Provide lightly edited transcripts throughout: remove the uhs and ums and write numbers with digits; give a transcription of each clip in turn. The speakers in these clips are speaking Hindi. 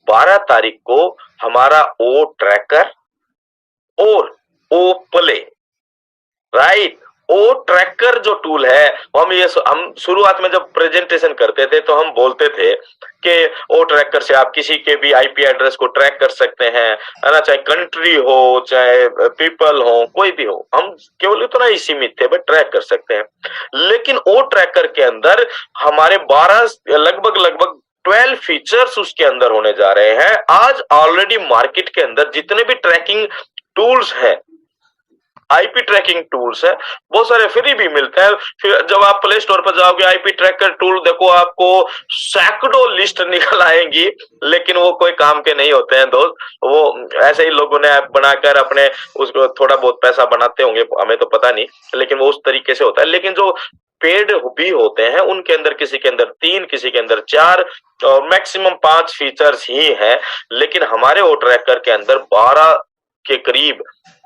12 तारीख को हमारा ओ ट्रैकर और ओ प्ले, राइट। ओ ट्रैकर जो टूल है, हम शुरुआत में जब प्रेजेंटेशन करते थे तो हम बोलते थे कि ओ ट्रैकर से आप किसी के भी आईपी एड्रेस को ट्रैक कर सकते हैं, है ना, चाहे कंट्री हो चाहे पीपल हो, कोई भी हो, हम केवल इतना ही सीमित थे, बट ट्रैक कर सकते हैं। लेकिन ओ ट्रैकर के अंदर हमारे 12 लगभग 12 फीचर्स उसके अंदर होने जा रहे हैं। आज ऑलरेडी मार्केट के अंदर जितने भी ट्रैकिंग टूल्स हैं, आईपी ट्रैकिंग टूल्स है, बहुत सारे फ्री भी मिलते हैं। फिर जब आप प्ले स्टोर पर जाओगे आईपी ट्रैकर टूल देखो, आपको सैकड़ों लिस्ट निकल आएंगी, लेकिन वो कोई काम के नहीं होते हैं दोस्त। वो ऐसे ही लोगों ने ऐप बनाकर अपने उसको थोड़ा बहुत पैसा बनाते होंगे, हमें तो पता नहीं, लेकिन वो उस तरीके से होता है। लेकिन जो पेड भी होते हैं उनके अंदर किसी के अंदर 3, किसी के अंदर 4 और मैक्सिमम 5 फीचर्स ही है। लेकिन हमारे ओ ट्रैकर के अंदर 12 के करीब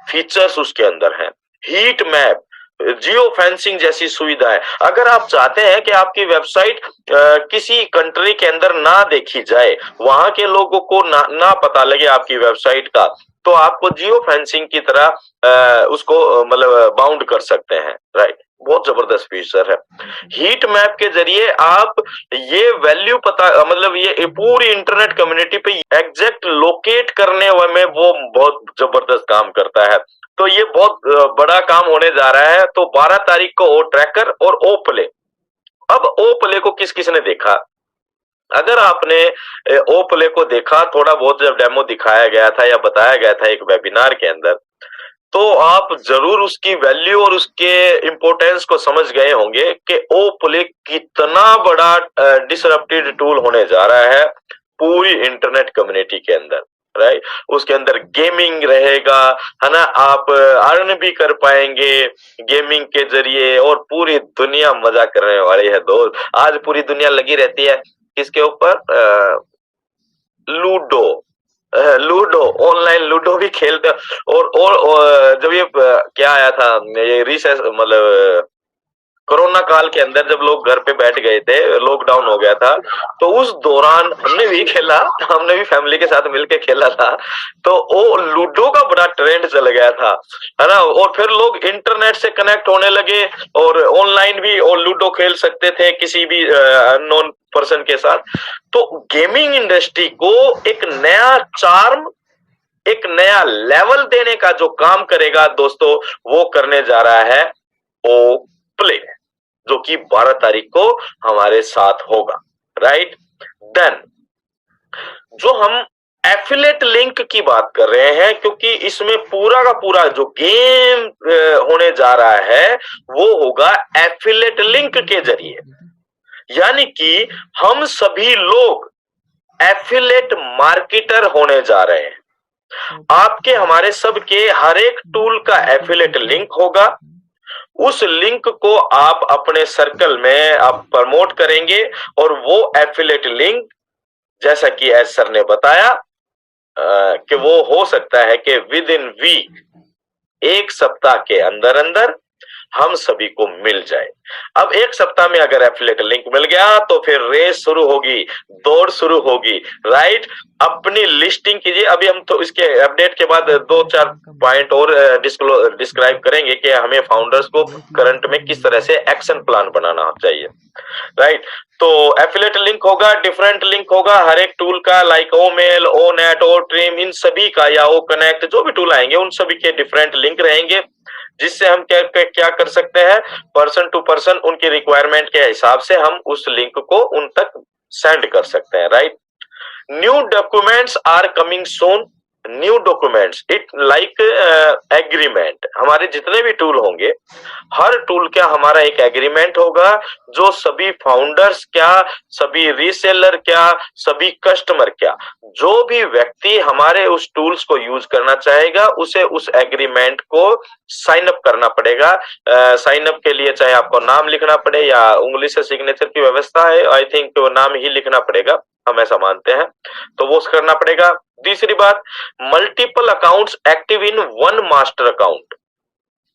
फीचर्स उसके अंदर हैं। हीट मैप, जियो फेंसिंग जैसी सुविधा है। अगर आप चाहते हैं कि आपकी वेबसाइट किसी कंट्री के अंदर ना देखी जाए, वहां के लोगों को ना पता लगे आपकी वेबसाइट का, तो आपको जियो फेंसिंग की तरह उसको मतलब बाउंड कर सकते हैं, राइट। बहुत जबरदस्त फीचर है। हीट मैप के जरिए आप ये वैल्यू पता, मतलब ये पूरी इंटरनेट कम्युनिटी पे एग्जैक्ट लोकेट करने में वो बहुत जबरदस्त काम करता है। तो ये बहुत बड़ा काम होने जा रहा है। तो 12 तारीख को ओ ट्रैकर और ओ प्ले। अब ओ प्ले को किस किस ने देखा? अगर आपने ओ प्ले को देखा, थोड़ा बहुत जब डेमो दिखाया गया था या बताया गया था एक वेबिनार के अंदर, तो आप जरूर उसकी वैल्यू और उसके इंपोर्टेंस को समझ गए होंगे कि ओ प्ले कितना बड़ा डिसरप्टेड टूल होने जा रहा है पूरी इंटरनेट कम्युनिटी के अंदर, राइट। उसके अंदर गेमिंग रहेगा, है ना, आप अर्न भी कर पाएंगे गेमिंग के जरिए, और पूरी दुनिया मजा करने वाली है दोस्त। आज पूरी दुनिया लगी रहती है किसके ऊपर? लूडो। लूडो, ऑनलाइन लूडो भी खेलते हैं। और जब ये क्या आया था, ये रिसेस मतलब कोरोना काल के अंदर जब लोग घर पे बैठ गए थे, लॉकडाउन हो गया था, तो उस दौरान हमने भी खेला, हमने भी फैमिली के साथ मिलके खेला था। तो वो लूडो का बड़ा ट्रेंड चल गया था, है ना। और फिर लोग इंटरनेट से कनेक्ट होने लगे और ऑनलाइन भी और लूडो खेल सकते थे किसी भी अननोन पर्सन के साथ। तो गेमिंग इंडस्ट्री को एक नया चार्म, एक नया लेवल देने का जो काम करेगा दोस्तों, वो करने जा रहा है ओ प्ले, जो कि 12 तारीख को हमारे साथ होगा, राइट। देन जो हम एफिलेट लिंक की बात कर रहे हैं, क्योंकि इसमें पूरा का पूरा जो गेम होने जा रहा है वो होगा एफिलेट लिंक के जरिए। यानी कि हम सभी लोग एफिलेट मार्केटर होने जा रहे हैं। आपके हमारे सबके हर एक टूल का एफिलेट लिंक होगा। उस लिंक को आप अपने सर्कल में आप प्रमोट करेंगे, और वो एफिलेट लिंक, जैसा कि एस सर ने बताया कि वो हो सकता है कि विद इन वीक, एक सप्ताह के अंदर अंदर हम सभी को मिल जाए। अब एक सप्ताह में अगर एफिलिएट लिंक मिल गया तो फिर रेस शुरू होगी, दौड़ शुरू होगी, राइट। अपनी लिस्टिंग कीजिए। अभी हम तो इसके अपडेट के बाद 2-4 पॉइंट और डिस्क्राइब करेंगे कि हमें फाउंडर्स को करंट में किस तरह से एक्शन प्लान बनाना चाहिए, राइट। तो एफिलिएट लिंक होगा, डिफरेंट लिंक होगा हर एक टूल का, लाइक ओ मेल, ओ नेट, ओ ट्रिम, इन सभी का, या ओ कनेक्ट, जो भी टूल आएंगे उन सभी के डिफरेंट लिंक रहेंगे, जिससे हम क्या कर सकते हैं, पर्सन टू पर्सन उनकी रिक्वायरमेंट के हिसाब से हम उस लिंक को उन तक सेंड कर सकते हैं, right. New documents are coming soon. New documents it like agreement. हमारे जितने भी टूल होंगे, हर टूल का हमारा एक एग्रीमेंट होगा, जो सभी फाउंडर्स क्या, सभी रीसेलर क्या, सभी कस्टमर क्या, जो भी व्यक्ति हमारे उस टूल्स को यूज करना चाहेगा, उसे उस एग्रीमेंट को साइन अप करना पड़ेगा। साइन अप के लिए चाहे आपको नाम लिखना पड़े या उंगली से सिग्नेचर की व्यवस्था है, आई थिंक तो नाम ही लिखना पड़ेगा, हम ऐसा मानते हैं, तो वो करना पड़ेगा। तीसरी बात, multiple accounts active in one master account.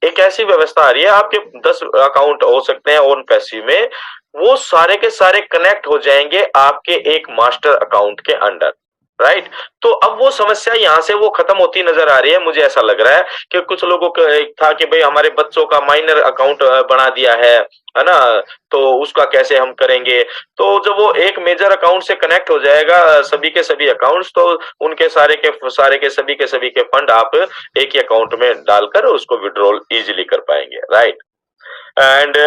एक ऐसी व्यवस्था आ रही है, आपके 10 अकाउंट हो सकते हैं ओन पैसिव में, वो सारे के सारे कनेक्ट हो जाएंगे आपके एक मास्टर अकाउंट के अंडर। राइट। तो अब वो समस्या यहाँ से वो खत्म होती नजर आ रही है। मुझे ऐसा लग रहा है कि कुछ लोगों का एक था कि भाई हमारे बच्चों का माइनर अकाउंट बना दिया है ना, तो उसका कैसे हम करेंगे। तो जब वो एक मेजर अकाउंट से कनेक्ट हो जाएगा सभी के सभी अकाउंट्स, तो उनके सारे के फंड आप एक ही अकाउंट में डालकर उसको विड्रॉल इजीली कर पाएंगे, right. And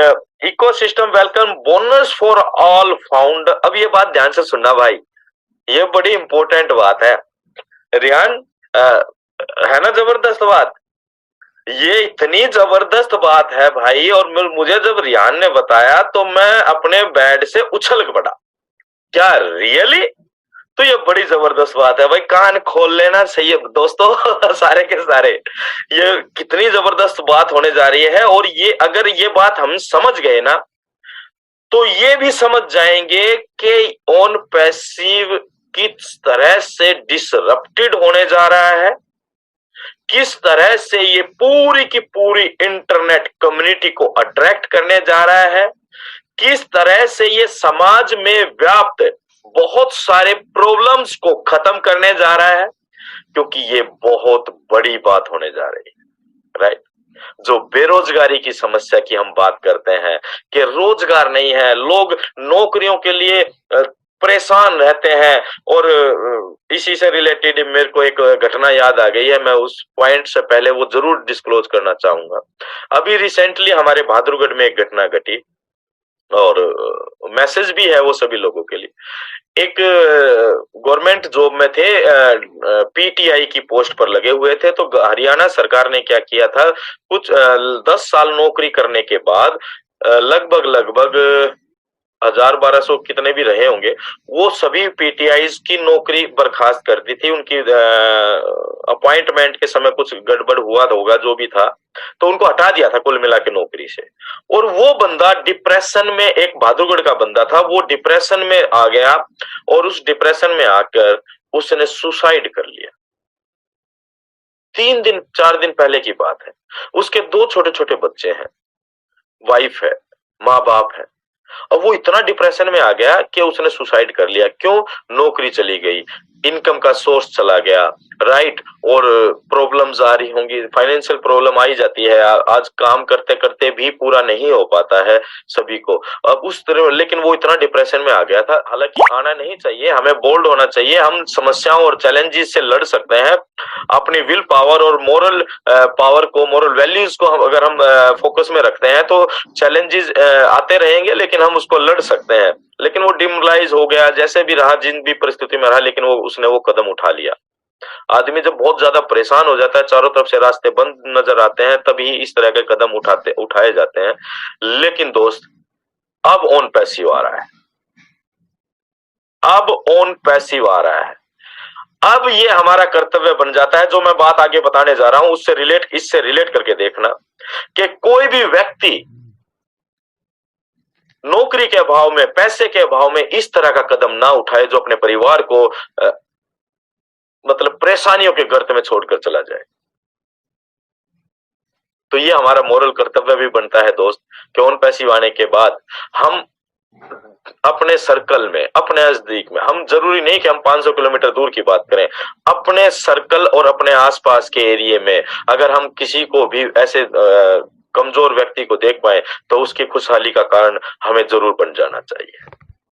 ecosystem welcome bonus for all found. अब ये बात ध्यान से सुनना भाई, ये बड़ी इंपॉर्टेंट बात है रियान। अ, है ना जबरदस्त बात। ये इतनी जबरदस्त बात है भाई, और मुझे जब रियान ने बताया तो मैं अपने बेड से उछल पड़ा। क्या रियली? तो ये बड़ी जबरदस्त बात है भाई, कान खोल लेना चाहिए दोस्तों सारे के सारे। ये कितनी जबरदस्त बात होने जा रही है, और ये अगर ये बात हम समझ गए ना, तो ये भी समझ जाएंगे कि ऑन पैसिव किस तरह से डिसरप्टेड होने जा रहा है, किस तरह से ये पूरी की पूरी इंटरनेट कम्युनिटी को अट्रैक्ट करने जा रहा है, किस तरह से ये समाज में व्याप्त बहुत सारे प्रॉब्लम्स को खत्म करने जा रहा है, क्योंकि ये बहुत बड़ी बात होने जा रही है, राइट। जो बेरोजगारी की समस्या की हम बात करते हैं कि रोजगार नहीं है, लोग नौकरियों के लिए परेशान रहते हैं। और इसी से रिलेटेड मेरे को एक घटना याद आ गई है, मैं उस पॉइंट से पहले वो जरूर डिस्क्लोज करना चाहूंगा। अभी रिसेंटली हमारे बहादुरगढ़ में एक घटना घटी, और मैसेज भी है वो सभी लोगों के लिए। एक गवर्नमेंट जॉब में थे, पीटीआई की पोस्ट पर लगे हुए थे। तो हरियाणा सरकार ने क्या किया था, कुछ 10 साल नौकरी करने के बाद लगभग लगभग 1000-1200 कितने भी रहे होंगे, वो सभी पीटीआईज की नौकरी बर्खास्त कर दी थी। उनकी अपॉइंटमेंट के समय कुछ गड़बड़ हुआ होगा, जो भी था, तो उनको हटा दिया था कुल मिला के नौकरी से। और वो बंदा डिप्रेशन में, एक बहादुरगढ़ का बंदा था, वो डिप्रेशन में आ गया, और उस डिप्रेशन में आकर उसने सुसाइड कर लिया। 3 दिन 4 दिन पहले की बात है। उसके 2 छोटे छोटे बच्चे हैं, वाइफ है, माँ बाप है। अब वो इतना डिप्रेशन में आ गया कि उसने सुसाइड कर लिया। क्यों? नौकरी चली गई, इनकम का सोर्स चला गया, राइट। और प्रॉब्लम्स आ रही होंगी, फाइनेंशियल प्रॉब्लम आ ही जाती है, आज काम करते करते भी पूरा नहीं हो पाता है सभी को। अब उस तरह, लेकिन वो इतना डिप्रेशन में आ गया था। हालांकि आना नहीं चाहिए, हमें बोल्ड होना चाहिए, हम समस्याओं और चैलेंजेस से लड़ सकते हैं। अपनी विल पावर और मोरल पावर को, मोरल वैल्यूज को अगर हम फोकस में रखते हैं, तो चैलेंजेस आते रहेंगे, लेकिन हम उसको लड़ सकते हैं। लेकिन वो डिमोरलाइज हो गया, जैसे भी रहा, जिन भी परिस्थिति में रहा, लेकिन उसने वो कदम उठा लिया। आदमी जब बहुत ज्यादा परेशान हो जाता है, चारों तरफ से रास्ते बंद नजर आते हैं, तभी इस तरह के कदम उठाए जाते हैं। लेकिन दोस्त, अब ऑन पैसिव आ रहा है, अब ऑन पैसिव आ रहा है। अब ये हमारा कर्तव्य बन जाता है, जो मैं बात आगे बताने जा रहा हूं इससे रिलेट करके देखना, कि कोई भी व्यक्ति नौकरी के अभाव में, पैसे के अभाव में इस तरह का कदम ना उठाए जो अपने परिवार को मतलब परेशानियों के गर्त में छोड़कर चला जाए। तो ये हमारा मोरल कर्तव्य भी बनता है दोस्त, कि ऑन पैसिव आने के बाद हम अपने सर्कल में, अपने नजदीक में, हम जरूरी नहीं कि हम 500 किलोमीटर दूर की बात करें, अपने सर्कल और अपने आसपास के एरिया में अगर हम किसी को भी ऐसे कमजोर व्यक्ति को देख पाए, तो उसकी खुशहाली का कारण हमें जरूर बन जाना चाहिए।